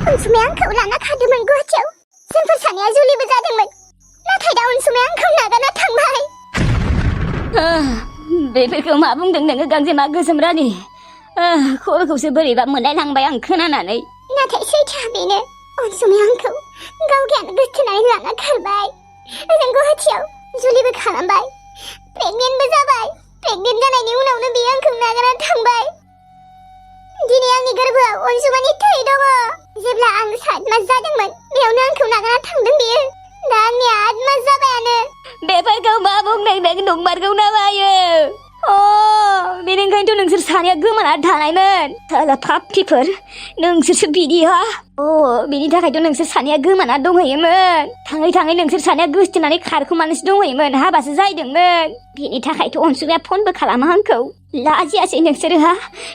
अनसुमाया आंखौ लाना खारदोंमोन गुवाहाटियाव। जोंफोर सानैया जुलिबो जादोंमोन। नाथाय दा अनसुमाया आंखौ नागारना थांबाय। बेफोरखौ मा बुंदों नोङो गांजेमा गोसोम रानि? खर'खौसो बोरैबा मोनलायलांबाय आं खोनानानै। नाथाय सैथोआ बेनो, अनसुमाया आंखौ गावगायानो गोसथोनानै लाना खारबाय। ओजों गुवाहाटियाव जुलिबो खालामबाय, प्रेगनेन्टबो जाबाय। प्रेगनेन्ट जानायनि उनावनो बियो आंखौ नागारना थांबाय। दिनै आंनि गोरबोआव अनसुमानि थै दङ। जेब्ला आं 7 मास जादोंमोन बेयावनो आंखौ नागारना थांदों बियो। दा आंनि 8 मास जाबायानो। बेफोरखौ मा बुंदों नों नंमारगौ ना मायो? बेनिखायनोथ' नोंसोर सानैया गोमाना थानायमोन। साला पाप्पिफोर, नोंसोरसो बिदि हा? बिनि थाखायथ' नोंसोर सानैया गोमाना दंहैयोमोन। थाङै थाङै नोंसोर सानैया गोसथोनानै खारखोमानोसो दंहैयोमोन, हाबासो जाहैदोंमोन। बेनि थाखायथ' अनसुमाया फनबो खालामा आंखौ। लाजियासै नोंसोरो हा?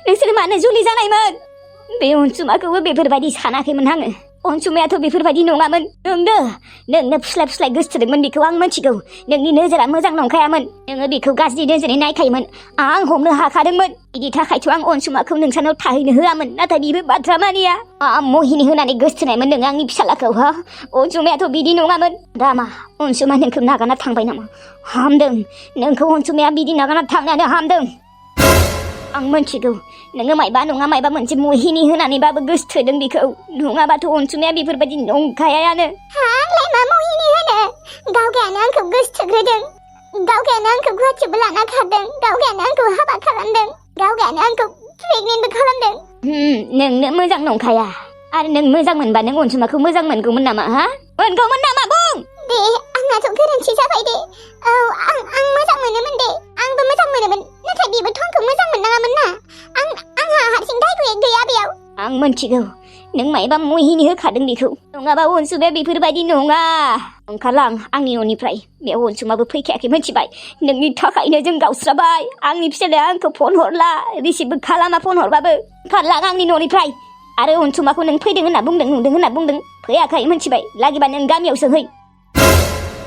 नोंसोर मानो जुलि जानायमोन? बे अनसुमाखौबो बेफोरबायदि सानाखैमोन आङो। अनसुमायाथ' बेफोरबायदि नङामोन। नोंनो फुस्लाय फुस्लाय गोसथोदोंमोन बेखौ आं मिथिगौ। नोंनि नोजोरा मोजां नंखायामोन। नोङो बेखौ गाज्रि नोजोरै नायखायोमन। आं हमनो हाखादोंमोन। बिनि थाखायथ' आं अनसुमाखौ नोंसानाव थाहैनो होआमोन। नाथाय बिबो बाथ्रा मानिया। महिनि होनानै गोसथोनायमोन नों आंनि फिसालाखौ हा? अनसुमायाथ' बिदि नङामोन। दा मा अनसुमा नोंखौ नागारना थांबाय नामा? हामदों, नोंखौ अनसुमाया बिदि नागारना थांनायानो हामदों। आं मिथिगौ नोङो मायबा नङा मायबा मोनसे महिनि होनानैबाबो गोसथोदों बेखौ। नङाबाथ' अनसुमाया बेफोरबायदि नंखायानो। आंलाय मा महिनि होनो? गावगायानो आंखौ गोसथोग्रोदों। गावगायानो आंखौ गुवाहाटियावबो लाना खारदों। गावगायानो आंखौ हाबा खालामदों। गावगायानो आंखौ प्रेगनेन्टबो खालामदों। नोंनो मोजां नंखाया। आरो नों मोजां मोनबा नों अनसुमाखौ मोजां मोनगौमोन नामा हा? मोनगौमोन नामा बुं? दे आंनाथ' गोरोन्थि जाबाय दे। आं मोजां मोनोमोन दे। आंबो मोजां मोनोमोन। नाथाय बेबोथ' आंखौ मोजां मोननाङामोन ना। आंहा हारसिं दाय गैया बेयाव। आं मिथिगौ नों मायबा महिनि होखादों बेखौ। नङाबा अनसुमाया बेफोरबायदि नङा। ओंखारलां आंनि न'निफ्राय। बे अनसुमाबो फैखायाखै मिथिबाय। नोंनि थाखायनो जों गावस्राबाय। आंनि फिसालाया आंखौ फन हरला, रिसिभबो खालामा फन हरबाबो। ओंखारलां आंनि न'निफ्राय। आरो अनसुमाखौ नों फैदों होनना बुंदों, नुदों होनना बुंदों। फैयाखै मिथिबाय। लागिबा नों गामियाव सोंहै।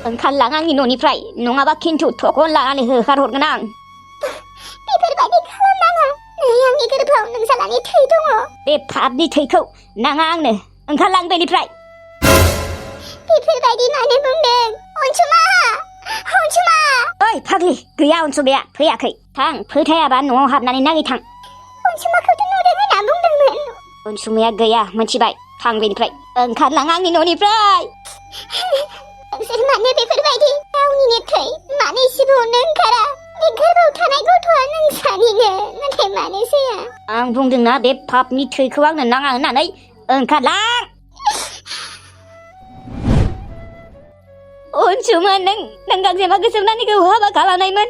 ओंखारलां आंनि न'निफ्राय, नङाबा खिन्थु थखन लानानै होखारहरगोन आं। बेफोरबायदि खालामनाङा। आंनि गोरबोआव नोंसालानि थै दङ। बे पापनि थैखौ नाङा आंनो। ओंखारलां बेनिफ्राय। बेफोरबायदि मानो बुंदों? अनसुमा! अनसुमा! ओइ फाग्लि, गैया अनसुमाया फैयाखै। थां, फोथायाबा न'आव हाबनानै नायथां। अनसुमाखौथ' नुदों होनना बुंदोंमोन। अनसुमाया गैया मिथिबाय। थां बेनिफ्राय। ओंखारलां आंनि न'निफ्राय। नोंसोर मानो बेफोरबायदि? गावनिनो थै मानो एसेबो अननो ओंखारा? बे गोरबोआव थानाय गथ'आ नोंसानिनो, नाथाय मानो जाया? आं बुंदोंना बे पापनि थैखौ आंनो नाङा होननानै। ओंखारलां। अनसुमा, नों गांजेमा गोसोम रानिखौ हाबा खालामनायमोन।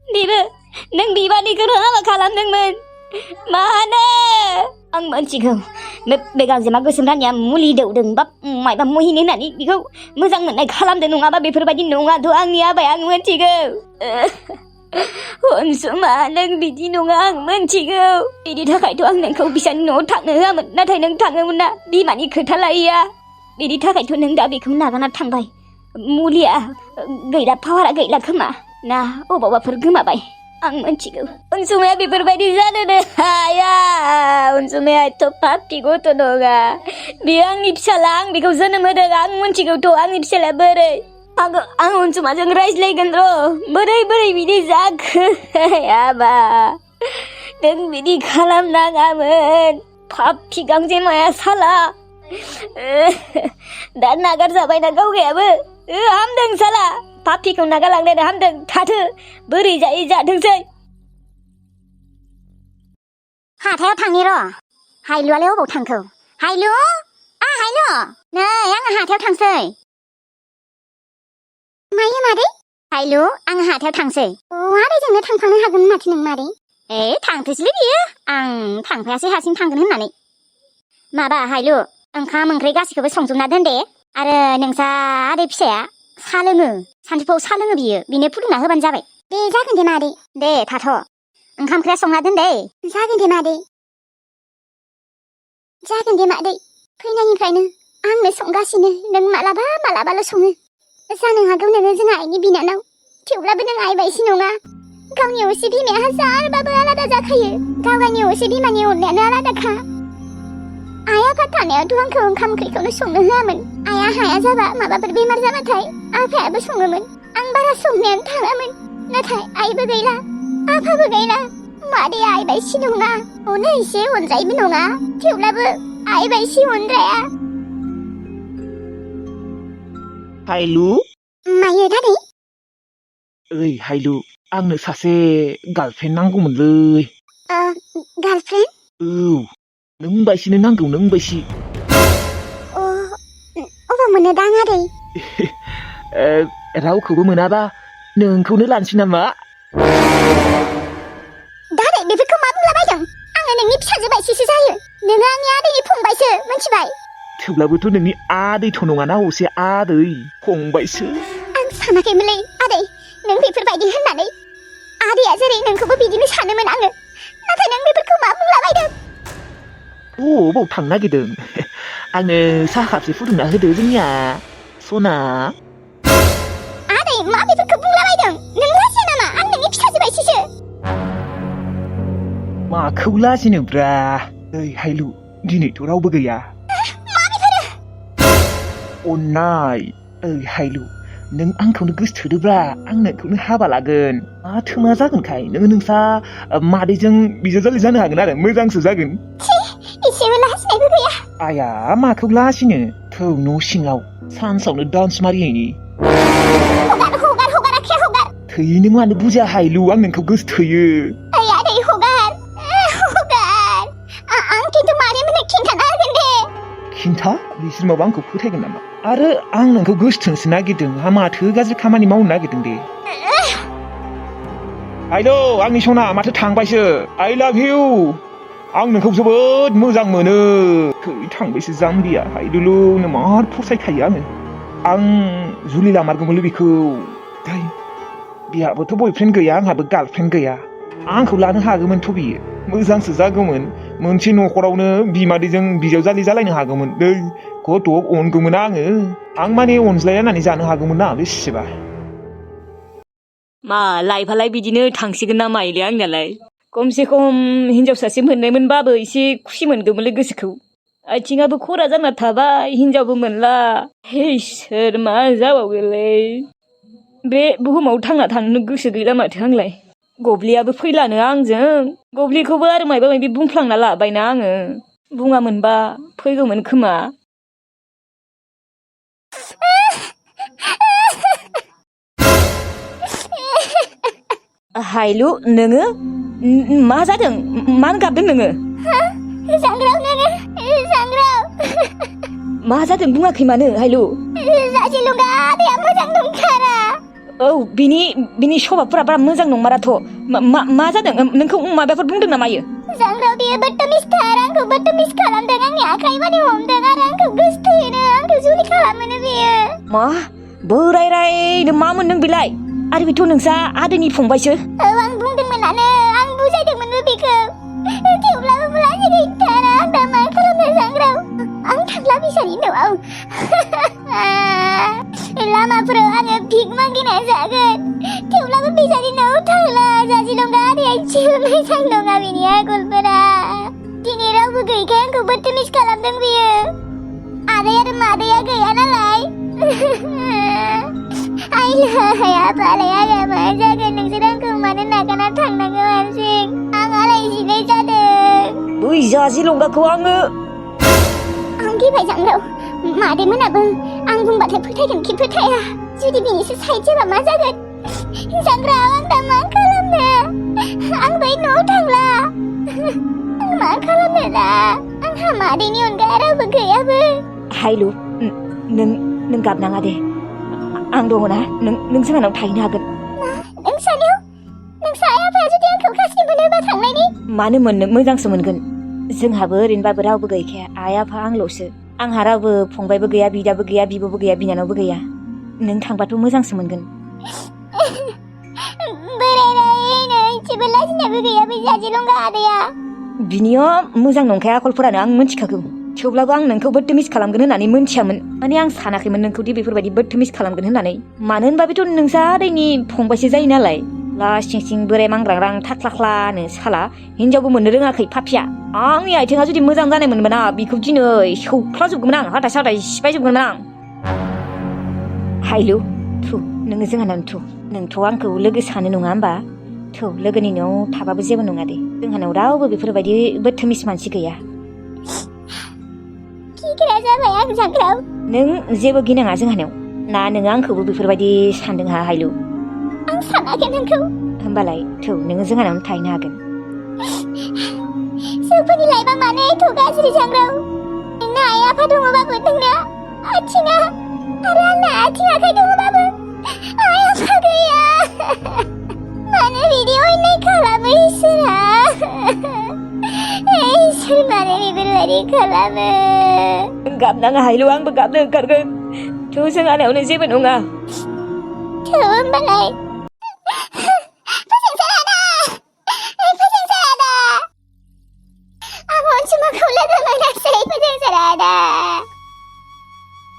बेबो नों बिबानिखौनो हाबा खालामदोंमोन। मानो? आं मिथिगौ बे गांजेमा गोसोम रानिया मुलि दौदों बा मायबा महिनि होननानै बेखौ मोजां मोननाय खालामदों। नङाबा बेफोरबायदि नङाथ' आंनि आबाया। आं मिथिगौ। अनसुमा, नों बिदि नङा आं मिथिगौ। बिनि थाखायथ' आं नोंखौ बिसानि न'आव थांनो होआमोन। नाथाय नों थाङोमोन ना, बिमानि खोथा लायैया। बिनि थाखायथ' नों दा बेखौ नागारना थांबाय। मुलिया गैला, पावारा गैला खोमा ना अबावबाफोर गोमाबाय। आं मिथिगौ अनसुमाया बेफोरबायदि जानोनो हाया। अनसुमाया एथ' पापि गथ' नङा। बियो आंनि फिसाला। आं बेखौ जोनोम होदों। आं मिथिगौथ' आंनि फिसालाया बोरै। आं अनसुमाजों रायज्लायगोन र'। बोरै बिदि जाखो? आबा, नों बिदि खालामनाङामोन। पापि गांजेमाया साला। दा नागार जाबायना गावगायाबो। हामदों साला। पापिखौ नागारलांनायानो हामदों। थाथो, बोरै जायै जाथोंसै। हाथायाव थांनि र'। हायलुआलाय अबाव थांखो? हायलु! हायलु! नै आं हाथायाव थांसै। मायो मादै? हायलु, आं हाथायाव थांसै। आदैजोंनो थांफानो हागोन माथो नों मादै? थांथोसैलै बियो। आं थांफायासै हारसिं थांगोन होननानै। माबा हायलु, ओंखाम ओंख्रि गासैखौबो संजोबना दोन दे। आरो नोंसा आदै फिसाया सा लोङो। सानजौफुआव सा लोङो बियो। बिनो फुदुंना होबानो जाबाय। दे जागोन दे मादै। दे थाथ'। ओंखाम ओंख्रिया संना दोन दे। जागोन दे मादै। जागोन दे मादै। फैनायनिफ्रायनो आंनो संगासिनो। नों मालाबाल' सङो। जानो हागौ नोङो जोंहा आइनि बिनानाव। थेवब्लाबो नों आइ बायदि नङा। गावनि असे बिमाया हाजारबाबो आलादा जाखायो। गावनि असे बिमानि अननायानो आलादाखा। आइ आफा थानायावथ' आंखौ ओंखाम ओंख्रिखौनो संनो होआमोन। आइया हाया जाबा माबाफोर बेमार जाबाथाय आफायाबो सङोमोन। आं बारा संनायानो थाङामोन। नाथाय आइबो गैला, आफाबो गैला। मादैया आइ बायदि नङा, अनो एसे अनजायैबो नङा, थेवब्लाबो आइ बायदि अनद्राया। हायलु मायो दादै? ओइ हायलु, आंनो सासे गार्लफ्रेन्ड नांगौमोनलै। गार्लफ्रेन्ड? औ, नों बायसिनो नांगौ, नों बायसि। अबाव मोनो दां आदै? रावखौबो मोनाबा नोंखौनो लानोसै नामा? दादै बेफोरखौ मा बुंलाबायदों? आङो नोंनि फिसाजो बायदिसो जायो। नोङो आंनि आदैनि फंबायसो, मिथिबाय? थेवब्लाबोथ' नोंनि आदैथ' नङाना, असे आदै, फंबायसो। आं सानाखैमोनलै आदै नों बेफोरबायदि होननानै। आदैया जेरै नोंखौबो बिदिनो सानोमोन आङो। नाथाय नों बेफोरखौ मा बुंलाबायदों? बबाव थांनो नागिरदों? आंनो साहा कापसे फुदुंना होदो जोंनिया सना। आदै मा बेफोरखौ बुंलाबायदों? नों लाजिया नामा? आं नोंनि फिसाजो बायदिसो। माखौ लाजिनोब्रा? ओइ हायलु, दिनैथ' रावबो गैया। मा बेफोरो? अननाय। ओइ हायलु, नों आंखौनो गोसोथोदोब्रा, आं नोंखौनो हाबा लागोन। माथो मा जागोनखाय? नोङो नोंसा मादैजों बिजावजालि जानो हागोन आरो, मोजांसो जागोन। एसेबो लाजिनायबो गैया। आया माखौ लाजिनो? थौ न' सिङाव सानसावनो डान्स मारिहैनि। हगाराखै हगार। थैयो, नों मानो बुजिया हायलु, आं नोंखौ गोसोथोयो। ओइ आदै हगार। आं खिन्थु मादैमोननो खिन्थाना होगोन दे। खिन्था? बिसोर माबा आंखौ फोथायगोन नामा? आरो आं नोंखौ गोसोथोनोसो नागिरदों, हा माथो गाज्रि खामानि मावनो नागिरदों दे। हायलु आंनि सना, माथो थांबायसो? आइ लाभ इउ। आं नोंखौ जोबोद मोजां मोनो। थै थांबायसो जाम्बिया। हायलुलु नो मार फसायखायो आङो। आं जुलि लामारगौमोनलै बेखौ। दै बिहाबोथ' बयफ्रेन्ड गैया, आंहाबो गार्लफ्रेन्ड गैया। आंखौ लानो हागौमोनथ' बियो, मोजांसो जागौमोन। मोनसे न'खरावनो बिमादैजों बिजावजालि जालायनो हागौमोन। दै गथ' अनगौमोन आङो। आं माने अनज्लायनानै जानो हागौमोन ना बेसेबा। मा लाइफआलाय बिदिनो थांसिगोन ना माइले आंनियालाय। खमसे खम हिनजाव सासे मोननायमोनबाबो एसे खुसि मोनगौमोनलै गोसोखौ। आथिङाबो खरा जाना थाबाय, हिनजावबो मोनला। हे इसोर मा जाबावगोनलै। बे बुहुमाव थांना थानो गोसो गैला माथो आंलाय। गब्लियाबो फैलानो आंजों। गब्लिखौबो आरो मायबा मायबि बुंफ्लांना लाबायना आङो। बुङामोनबा फैगौमोन खोमा। हायलु नोङो मा जादों? मानो गाबदों नोङो? सांग्राव नोङो, सांग्राव। मा जादों बुङाखै मानो हायलु? जाजिलुंगा आदैया मोजां नंथारा। औ बिनि स्वभाबफोरा बारा मोजां नंमाराथ'। मा जादों? नोंखौ माबाफोर बुंदों ना मायो? सांग्राव बियो बदतमिजथार, आंखौ बदतमिज खालामदों। आंनि आखाइ माने हमदों आरो आंखौ गोसोथोयोनो, आंखौ जुलि खालामोनो बियो। मा? बोराय रायनो मा मोनदों बिलाय? आरो बेथ' नोंसा आदैनि फंबायसो। औ आं बुंदोंमोनानो, आं बुजायदोंमोनबो बेखौ। थेवब्लाबो लाजि गैथारा। आं दा मा खालामनो सांग्राव? आं थांला बिसानि न'आव। लामाफोराव आङो भिक मागिना जागोन। थेवब्लाबो बिसानि न'आव थांला। जाजिलुंगा आदैया एसेबो मोजां नङा बिनि आखलफोरा। दिनै रावबो गैयैखाय आंखौ बदतमिज खालामदों बियो। आदै आरो मादैया गैया नालाय। आइलाय आफालाय आंहा मा जागोन? नोंसोर आंखौ मानो नागारना थांनांगौ हारसिं? आं आलाय-सिलाय जादों। बै जाजिलंगाखौ आङो। आं गिबाय सांग्राव। मादैमोनाबो आं बुंबाथाय फोथायगोन खि फोथाया। जुदि बिनिसो साइड जाबा मा जागोन? सांग्राव आं दा मा खालामनो? आं बै न'आव थांला। आं मा खालामनो दा? आंहा मादैनि अनगा रावबो गैयाबो। हायलु नों गाबनाङा दे। आं दङना, नों जोंहानाव थाहैनो हागोन। नोंसानियाव? नोंसा आइ आफाया जुदि आंखौ खास्रि मोनोबा थांनायनि? मानो मोननो, मोजांसो मोनगोन। जोंहाबो ओरैनोबाबो रावबो गैखाया, आइ आफा आंल'सो। आंहा रावबो फंबायबो गैया, बिदाबो गैया, बिब'बो गैया, बिनानावबो गैया। नों थांबाथ' मोजांसो मोनगोन। बोराय रायनो एसेबो लाजिनायबो गैया बे जाजिलंगा आदैया। बिनिया मोजां नंखाया आखलफोरानो, आं मिथिखागौ। थेवब्लाबो आं नोंखौ बदतमिज खालामगोन होननानै मोनथियामोन। माने आं सानाखैमोन नोंखौदि बेफोरबायदि बदतमिज खालामगोन होननानै। मानो होनबा बेथ' नोंसा आदैनि फंबायसो जायो नालाय। लासिं सिं बोराय मांग्रांग्रां थाख्लाख्लानो साला हिनजावबो मोननो रोङाखै पापिया। आंनि आथिङा जुदि मोजां जानायमोनबा बिखौ दिनै सौख्लाजोबगौमोन आं हाथाय साथाय सिफायजोबगौमोन आं हायलु थु नोङो जोंहानाव थु नोंथ' आंखौ लोगो सानो नङा होमबा थु लोगोनि न'आव थाबाबो जेबो नङा दे जोंहानाव रावबो बेफोरबायदि बोथोमिस मानसि गैया गिग्रा जाबाय आं जांख्राव नों जेबो गिनाङा जोंहानाव ना नोङो आंखौबो बेफोरबायदि सानदों हा हायलु आं सानाखै नोंखौ होमबालाय थौ नोङो जोंहानावनो थाहैनो हागोन सोरफोरनि लाइफआ मानो एथ' गाज्रि जांग्राव नोंना आइ आफा दङबाबो नोंना आथिङा आरो आंना आथिं आखाइ दङबाबो आइ आफा गैया मानो बिदि अयनाय खालामो इसोरा इसोर मानो बेफोरबायदि खालामो गाबनाङा हायलु आंबो गाबनो ओंखारगोन थौ जोंहानावनो जेबो नङा थौ होमबालाय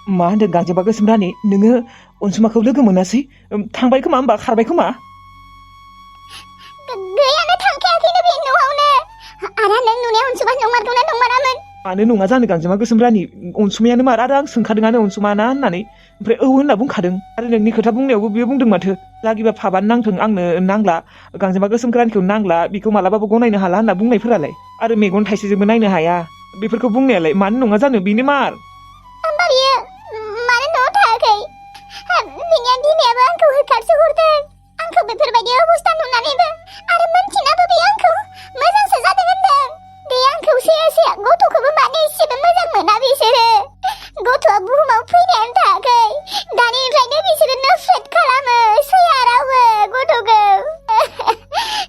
मा होनदों गांजेमा गोसोम रानि नोङो अनसुमाखौ लोगो मोनासै थांबाय खोमा होमबा खारबाय खोमा गैयानो थांखायाखैनो बे न'आवनो आरो नों नुनाया अनसुमा नंमारगौना नंमारामोन मानो नङा जानो गांजेमा गोसोम रानि अनसुमायानो मार आरो आं सोंखादोंआनो अनसुमा ना होननानै ओमफ्राय औ होनना बुंखादों आरो नोंनि खोथा बुंनायावबो बियो बुंदों माथो लागिबा फाबानो नांथों आंनो नांला गांजेमा गोसोम रानिखौ नांला बिखौ मालाबाबो गनायनो हाला होनना बुंनायफोरालाय आरो मेगन थाइसेजोंबो नायनो हाया बेफोरखौ बुंनायालाय मानो नङा जानो बेनो मार होमबा बियो मानो न'आव थायाखै बिनिया बिमायाबो आंखौ होखारसो हरदों आंखौ बेफोरबायदि अबस्था नुनानैबो आरो मोनथिनाबो बियो आंखौ मोजांसो जादों होनदों बे आंखौ सेया गथ'खौबो मानो एसेबो मोजां मोना बिसोरो गथ'आ बुहुमाव फैनायानो थायाखै दानिफ्रायनो बिसोरो नफरत खालामो सैया रावबो गथ'खौ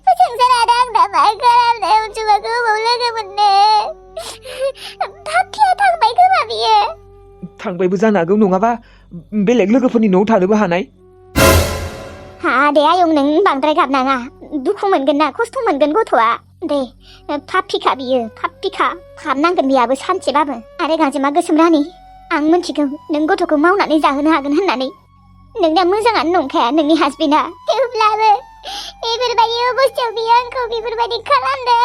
फोजोंसार आरो आं दा मा खालामनो अनसुमाखौ अबाव लोगो मोननो भाबथिया थांबाय खोमा बियो थांबायबो जानो हागौ नङाबा बेलेग लोगोफोरनि न'आव थानोबो हानाय हा दे आयं नों बांद्राय गाबनाङा दुखु मोनगोन ना खस्थ' मोनगोन गथ'आ दे पापिखा बियो पापिखा हाबनांगोन बियाबो सानसेबाबो आरो गांजेमा गोसोम रानि आं मिथिगौ नों गथ'खौ मावनानै जाहोनो हागोन होननानै नोंना मोजाङानो नंखाया नोंनि हासबेन्डआ थेवब्लाबो बेफोरबायदि अबस्थायाव बियो आंखौ बेफोरबायदि खालामदों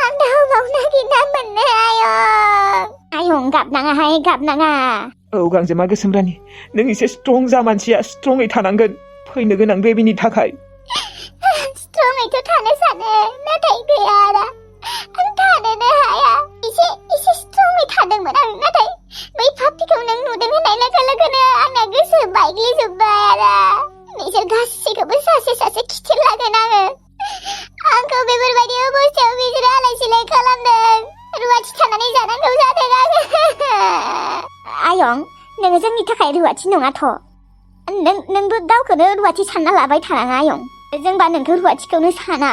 आं दा अबाव नागिरना मोननो आयं गाबनाङाहाय गाबनाङा औ गांजेमा गोसोम रानि नों एसे स्ट्रं जा मानसिया स्ट्रङै थानांगोन फैनो गोनां बेबिनि थाखाय स्ट्रङैथ' थानो सानो नाथाय गैया आरो आं थानोनो हाया एसे स्ट्रङै थादोंमोन आं नाथाय बै पापिखौ नों नुदों होननाय लोगो लोगोनो आंना गोसो बायग्लिजोब्बाय आरो बिसोर गासैखौबो सासे खिथेरलागोन आङो आंखौ बेफोरबायदि अबस्थायाव बिसोरो आलाय सिलाय खालामदों रुवाथि थानानै जानांगौ जादों आङो आयं नोङो जोंनि थाखाय रुवाथि नङाथ' नोंबो गावखौनो रुवाथि सानना लाबाय थानाङा आयं जोंबा नोंखौ रुवाथिखौनो साना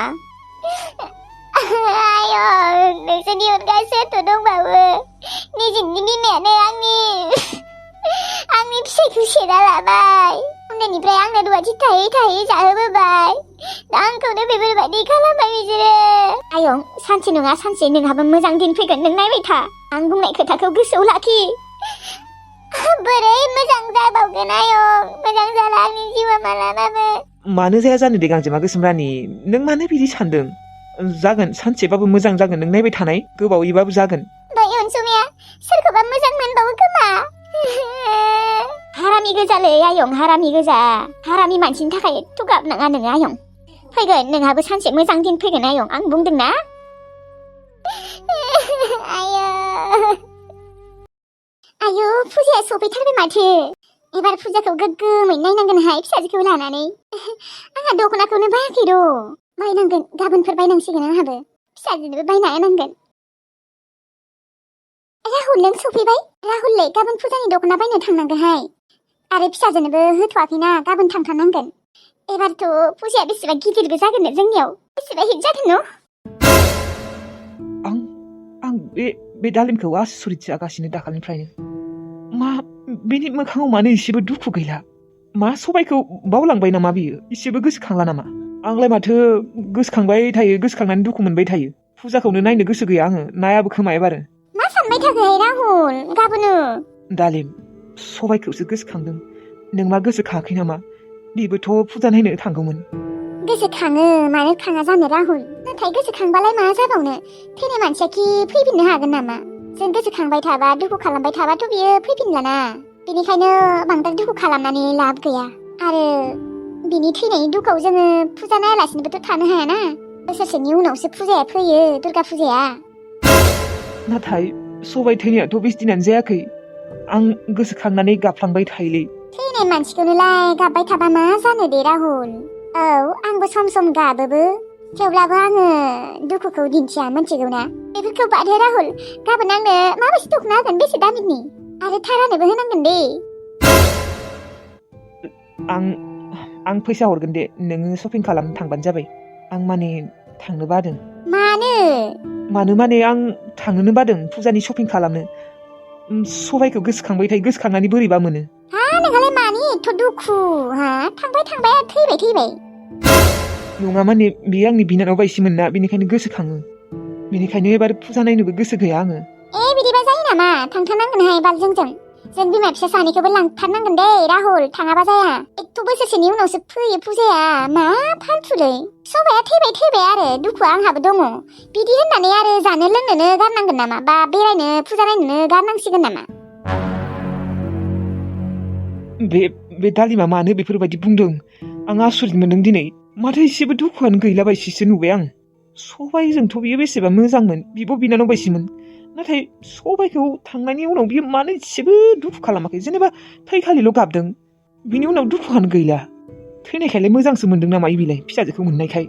आयं नोंसोरनि अनगा सोरथ' दंबावो निजिनि बिमायानो आंनि फिसायखौ सेना लाबाय उन्दैनिफ्राय आंनो रुवाथि थायै जाहोबोबाय दा आंखौनो बेफोरबायदि खालामबाय बिसोरो आयं सानसे नङा सानसे नोंहाबो मोजां दिन फैगोन नों नायबाय था आं बुंनाय खोथाखौ गोसोआव लाखि बोरै मोजां जाबावगोन आयं मोजां जाला आंनि जिउआ मालाबाबो मानो जाया जानो दे गांजेमा गोसोम रानि नों मानो बिदि सानदों जागोन सानसेबाबो मोजां जागोन नों नायबाय थानाय गोबावैबाबो जागोन बै अनसुमाया सोरखौबा मोजां मोनबावो खोमा हारामि गोजालै आयं हारामि गोजा हारामि मानसिनि थाखाय एथ' गाबनाङा नोङो आयं फैगोन नोंहाबो सानसे मोजां दिन फैगोन आयं आं बुंदों ना आयौ फुजाया सफैथारबाय माथो एबार फुजाखौ गोग्गोमै नायनांगोनहाय फिसाजोखौ लानानै आंहा दख'नाखौनो बायाखै र' बायनांगोन गाबोनफोर बायनांसिगोन आंहाबो फिसाजोनोबो बायना होनांगोन राहुल नों सफैबाय राहुललै गाबोन फुजानि दख'ना बायनो थांनांगोनहाय आरो फिसाजोनोबो होथ'वाखैना गाबोन थांथारनांगोन एबारथ' फुजाया बेसेबा गिदिरबो जागोन जोंनियाव बेसेबा हिट जागोन न' आं बे दालिमखौ आसुरित जागासिनो दाखालिनिफ्रायनो मा बेनि मोखाङाव मानो एसेबो दुखु गैला मा सबायखौ बावलांबाय नामा बियो एसेबो गोसोखांला नामा आंलाय माथो गोसोखांबाय थायो गोसोखांनानै दुखु मोनबाय थायो फुजाखौनो नायनो गोसो गैया आङो नायाबो खोमा एबारो मा सानबाय थाखो राहुल गाबोनो दालिम सबायखौसो गोसोखांदों नों मा गोसोखाङाखै नामा बेबोथ' फुजा नायनो थांगौमोन गोसोखाङो मानो खाङा जानो राहुल नाथाय गोसोखांबालाय मा जाबावनो थैनाय मानसियाखि फैफिननो हागोन नामा जों गोसोखांबाय थाबा दुखु खालामबाय थाबाथ' बियो फैफिनलाना बेनिखायनो बांद्राय दुखु खालामनानै लाब गैया आरो बिनि थैनायनि दुखुआव जोङो फुजा नायालासिनोबोथ' थानो हायाना बोसोरसेनि उनावसो फुजाया फैयो दुर्गा फुजाया नाथाय सबाय थैनायाथ' बेसे दिनानो जायाखै आं गोसोखांनानै गाबफ्लांबाय थायोलै थैनाय मानसिखौनोलाय गाबबाय थाबा मा जानो दे राहुल औ आंबो सम सम गाबोबो थेवब्लाबो आङो दुखुखौ दिन्थिया मिथिगौ ना बेफोरखौ बादे राहुल गाबोन आंनो माबायदि दख'ना होगोन बेसे दामिनि आरो थारानोबो होनांगोन दे आं फैसा हरगोन दे नोङो शपिं खालामनो थांबानो जाबाय आं माने थांनो बादों मानो माने आं थांनोनो बादों फुजानि शपिं खालामनो सबायखौ गोसोखांबाय थायो गोसोखांनानै बोरैबा मोनो नोंहालाय मानि एथ' दुखु थांबाय थैबाय नङा माने बेयो आंनि बिनानाव बायसिमोन ना बेनिखायनो गोसोखाङो बेनिखायनो एबार फुजा नायनोबो गोसो गैया आङो बिदिबा जायो नामा थांथारनांगोनहाय बाल जों बिमा फिसा सानैखौबो लांथारनांगोन दे राहुल थाङाबा जाया एथ' बोसोरसेनि उनावसो फैयो फुजाया मा फालथुलै सबाया थैबाय आरो दुखुआ आंहाबो दङ बिदि होननानै आरो जानो लोंनोनो गारनांगोन नामा बा बेरायनो फुजा नायनोनो गारनांसिगोन नामा बे दालिमा मानो बेफोरबायदि बुंदों आं आसुरित मोनदों दिनै माथो एसेबो दुखुआनो गैला बायसिसो नुबाय आं सबायजोंथ' बियो बेसेबा मोजांमोन बिब' बिनानाव बायसिमोन नाथाय सबायखौ थांनायनि उनाव बियो मानो एसेबो दुखु खालामाखै जेनेबा थैखालिल' गाबदों बिनि उनाव दुखुआनो गैला थैनायखायलाय मोजांसो मोनदों नामा बिलाय फिसाजोखौ मोननायखाय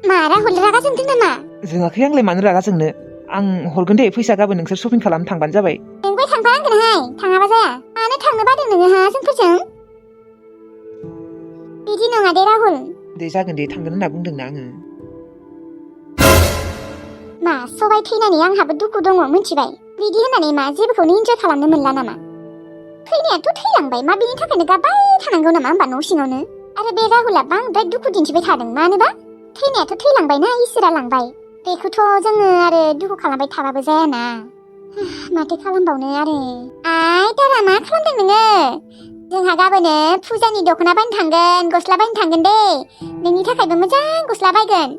मा राहुल रागा जोंदों नामा जोङाखै आंलाय मानो रागा जोंनो आं हरगोन दे फैसा गाबोन नोंसोर शपिं खालामनो थांबानो जाबाय नोंबो थांफानांगोनहाय थाङाबा जाया मानो थांनो बादों नोङो जोंफोरजों बिदि नङा दे राहुल दे जागोन दे थांगोन होनना बुंदोंना आङो मा सबाय थैनानै आंहाबो दुखु दङ मिथिबाय बिदि होननानै मा जेबोखौनो इन्जय खालामनो मोनला नामा थैनायाथ' थैलांबाय मा बिनि थाखायनो गाबबाय थानांगौ नामा होमबा न' सिङावनो आरो बे राहुला बांद्राय दुखु दिन्थिबाय थादों मानोबा थैनायाथ' थैलांबायना इसोरा लांबाय बेखौथ' जोङो आरो दुखु खालामबाय थाबाबो जायाना माथो खालामबावनो आरो दारा मा खालामदों नोङो जोंहा गाबोनो फुजानि दख'ना बायनो थांगोन गस्ला बायनो थांगोन दे नोंनि थाखायबो मोजां गस्ला बायगोन